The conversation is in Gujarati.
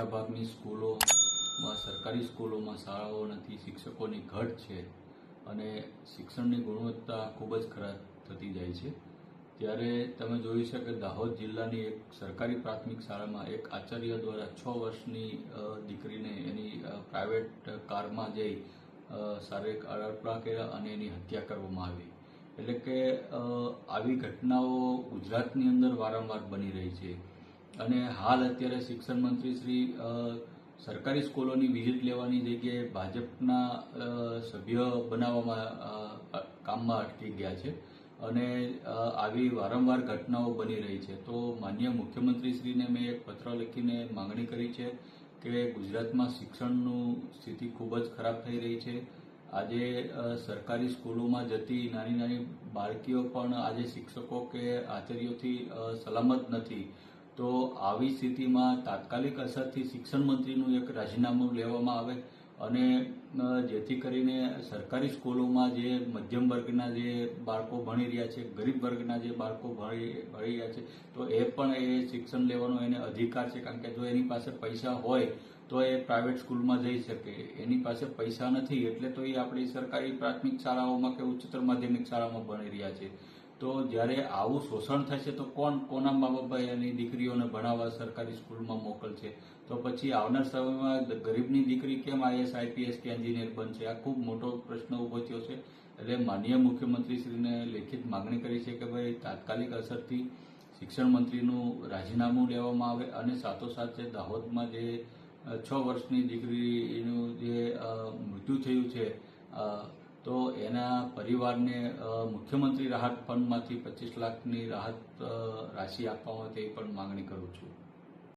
મોટાભાગની સ્કૂલોમાં, સરકારી સ્કૂલોમાં શાળાઓ નથી, શિક્ષકોની ઘટ છે અને શિક્ષણની ગુણવત્તા ખૂબ જ ખરાબ થતી જાય છે. ત્યારે તમે જોયું છે કે દાહોદ જિલ્લાની એક સરકારી પ્રાથમિક શાળામાં એક આચાર્ય દ્વારા 6 વર્ષની દીકરીને એની પ્રાઇવેટ કારમાં જઈ શારીરિક અડપલા કર્યા અને એની હત્યા કરવામાં આવી. એટલે કે આવી ઘટનાઓ ગુજરાતની અંદર વારંવાર બની રહી છે અને હાલ અત્યારે શિક્ષણ મંત્રી શ્રી સરકારી સ્કૂલોની વિઝિટ લેવાની જગ્યાએ ભાજપના સભ્ય બનાવવામાં કામમાં અટકી ગયા છે અને આવી વારંવાર ઘટનાઓ બની રહી છે. તો માનનીય મુખ્યમંત્રીશ્રીને મેં એક પત્ર લખીને માંગણી કરી છે કે ગુજરાતમાં શિક્ષણનું સ્થિતિ ખૂબ જ ખરાબ થઈ રહી છે. આજે સરકારી સ્કૂલોમાં જતી નાની નાની બાળકીઓ પણ આજે શિક્ષકો કે આચાર્યોથી સલામત નથી. તો આવી સ્થિતિમાં તાત્કાલિક અસરથી શિક્ષણ મંત્રીનું એક રાજીનામું લેવામાં આવે અને જેથી કરીને સરકારી સ્કૂલોમાં જે મધ્યમ વર્ગના જે બાળકો ભણી રહ્યા છે, ગરીબ વર્ગના જે બાળકો ભણી રહ્યા છે, તો એ પણ એ શિક્ષણ લેવાનો એને અધિકાર છે. કારણ કે જો એની પાસે પૈસા હોય તો એ પ્રાઇવેટ સ્કૂલમાં જઈ શકે. એની પાસે પૈસા નથી એટલે તો એ આપણી સરકારી પ્રાથમિક શાળાઓમાં કે ઉચ્ચતર માધ્યમિક શાળામાં ભણી રહ્યા છે. તો જ્યારે આવું શોષણ થશે તો કોના મા બાપ એની દીકરીઓને ભણાવવા સરકારી સ્કૂલમાં મોકલશે? તો પછી આવનાર સમયમાં ગરીબની દીકરી કેમ IAS, IPS કે એન્જિનિયર બનશે? આ ખૂબ મોટો પ્રશ્ન ઉભો થયો છે. એટલે માનનીય મુખ્યમંત્રીશ્રીને લેખિત માંગણી કરી છે કે ભાઈ તાત્કાલિક અસરથી શિક્ષણ મંત્રીનું રાજીનામું લેવામાં આવે અને સાથોસાથ જે દાહોદમાં જે 6 વર્ષની દીકરીનું જે મૃત્યુ થયું છે તો એના પરિવારને મુખ્યમંત્રી રાહત ફંડમાંથી 25 લાખની રાહત રાશિ આપવામાં તે પણ માંગણી કરું છું.